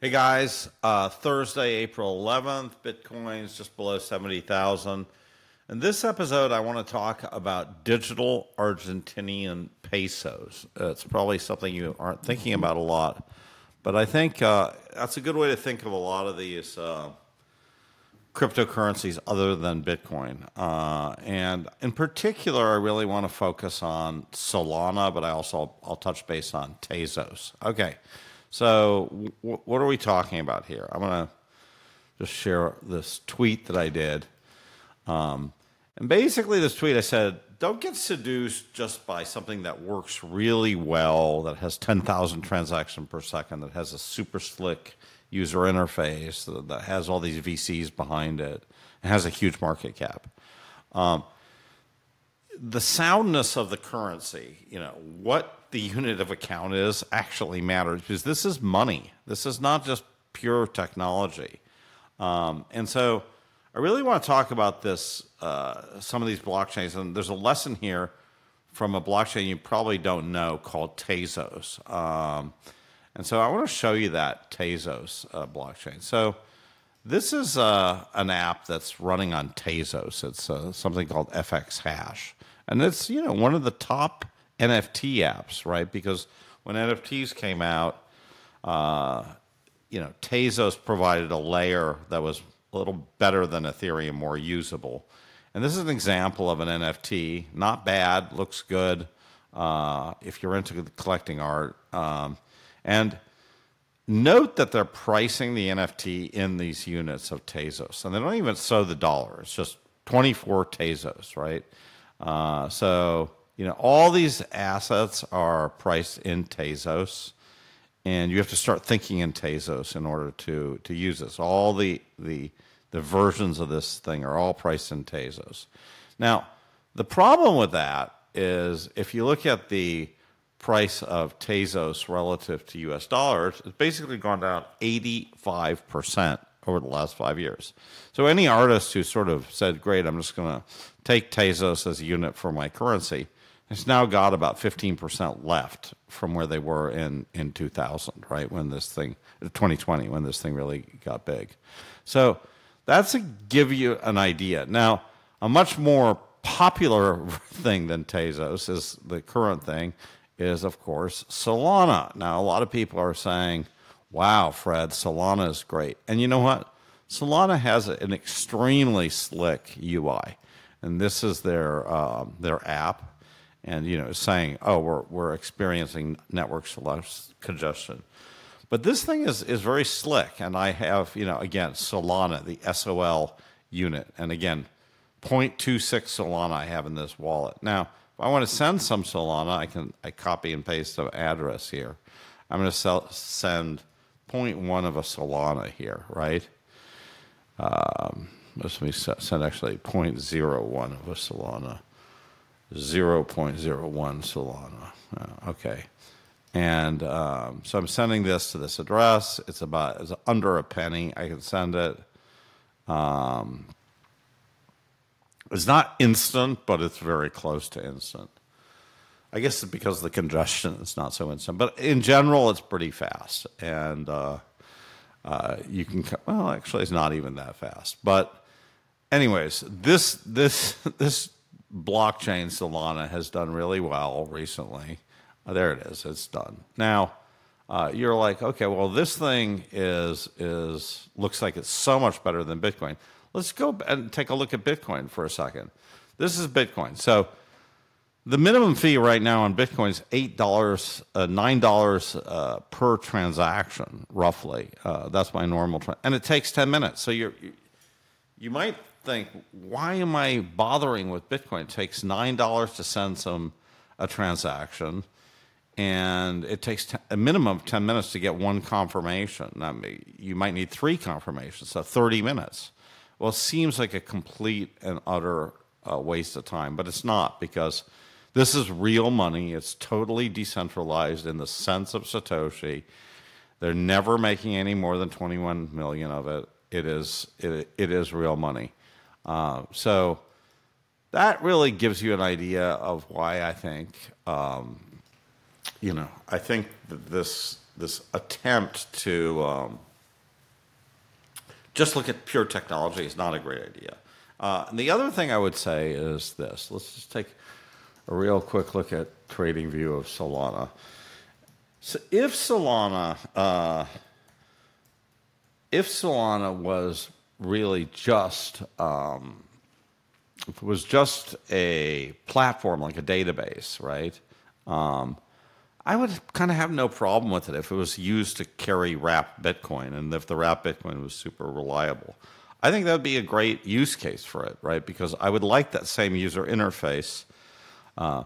Hey guys, Thursday, April 11th, Bitcoin's just below 70,000. In this episode, I want to talk about digital Argentinian pesos. It's probably something you aren't thinking about a lot, but I think that's a good way to think of a lot of these cryptocurrencies other than Bitcoin. And in particular, I really want to focus on Solana, but I'll touch base on Tezos. Okay. So what are we talking about here? I'm going to just share this tweet that I did. And basically this tweet I said, don't get seduced just by something that works really well, that has 10,000 transactions per second, that has a super slick user interface, that has all these VCs behind it, and has a huge market cap. The soundness of the currency, what the unit of account is actually matters, because this is money. This is not just pure technology. And so I really want to talk about this, some of these blockchains. And there's a lesson here from a blockchain you probably don't know called Tezos. And so I want to show you that Tezos blockchain. So this is an app that's running on Tezos. It's something called FxHash. And it's, one of the top NFT apps, right? Because when NFTs came out, Tezos provided a layer that was a little better than Ethereum, more usable. And this is an example of an NFT. Not bad, looks good if you're into collecting art. And note that they're pricing the NFT in these units of Tezos. And they don't even show the dollar. It's just 24 Tezos, right? So, all these assets are priced in Tezos, and you have to start thinking in Tezos in order to use this. All the versions of this thing are all priced in Tezos. Now, the problem with that is if you look at the price of Tezos relative to US dollars, it's basically gone down 85% over the last 5 years. So any artist who sort of said, great, I'm just going to take Tezos as a unit for my currency, has now got about 15% left from where they were in 2000, right? When this thing, 2020, when this thing really got big. So that's to give you an idea. Now, a much more popular thing than Tezos is the current thing is, of course, Solana. Now, a lot of people are saying, wow, Fred, Solana is great. And you know what? Solana has an extremely slick UI. And this is their app. And, it's saying, oh, we're experiencing network congestion. But this thing is very slick. And I have, again, Solana, the SOL unit. And again, 0.26 Solana I have in this wallet. Now, if I want to send some Solana, I copy and paste the address here. I'm going to send 0.1 of a Solana here, right? Let me send actually 0.01 of a Solana. 0.01 Solana. Okay. And so I'm sending this to this address. It's under a penny. I can send it. It's not instant, but it's very close to instant. I guess it's because of the congestion, it's not so instant. But in general, it's pretty fast. And you can, well, actually, it's not even that fast. But anyways, this blockchain Solana has done really well recently. There it is. It's done. Now, you're like, okay, well, this thing looks like it's so much better than Bitcoin. Let's go and take a look at Bitcoin for a second. This is Bitcoin. So the minimum fee right now on Bitcoin is $9 per transaction, roughly. That's my normal, and it takes 10 minutes. So you might think, why am I bothering with Bitcoin? It takes $9 to send a transaction, and it takes a minimum of 10 minutes to get one confirmation. I mean, you might need 3 confirmations, so 30 minutes. Well, it seems like a complete and utter waste of time, but it's not, because this is real money. It's totally decentralized in the sense of Satoshi. They're never making any more than 21 million of it. It is real money. So that really gives you an idea of why I think, I think that this attempt to just look at pure technology is not a great idea. And the other thing I would say is this. Let's just take a real quick look at TradingView of Solana. So if Solana was really just, if it was just a platform like a database, right? I would kind of have no problem with it if it was used to carry wrapped Bitcoin and if the wrapped Bitcoin was super reliable. I think that would be a great use case for it, right? Because I would like that same user interface I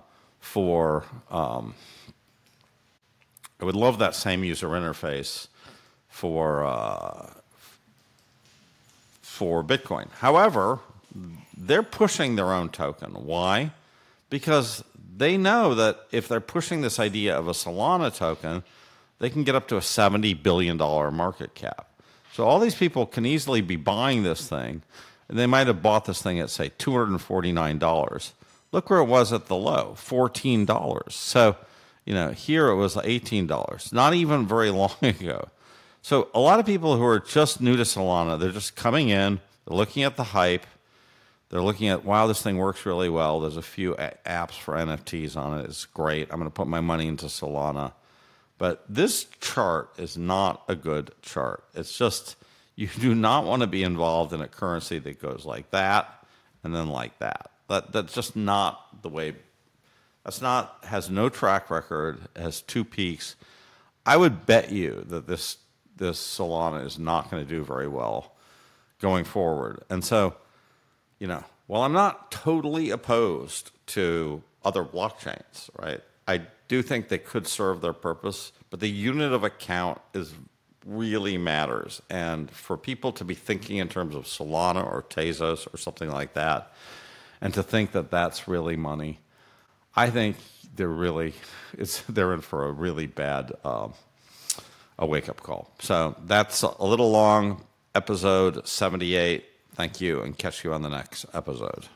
would love that same user interface for Bitcoin. However, they're pushing their own token. Why? Because they know that if they're pushing this idea of a Solana token, they can get up to a $70 billion market cap. So all these people can easily be buying this thing, and they might have bought this thing at, say, $249. Look where it was at the low, $14. So, here it was $18, not even very long ago. So a lot of people who are just new to Solana, they're just coming in, they're looking at the hype, they're looking at, wow, this thing works really well. There's a few apps for NFTs on it. It's great. I'm going to put my money into Solana. But this chart is not a good chart. It's just, you do not want to be involved in a currency that goes like that and then like that. That's just not the way. Has no track record, has two peaks. I would bet you that this Solana is not going to do very well going forward. And so, while I'm not totally opposed to other blockchains, right? I do think they could serve their purpose, but the unit of account really matters. And for people to be thinking in terms of Solana or Tezos or something like that, and to think that that's really money, I think they're in for a really bad a wake-up call. So that's a little long, episode 78. Thank you, and catch you on the next episode.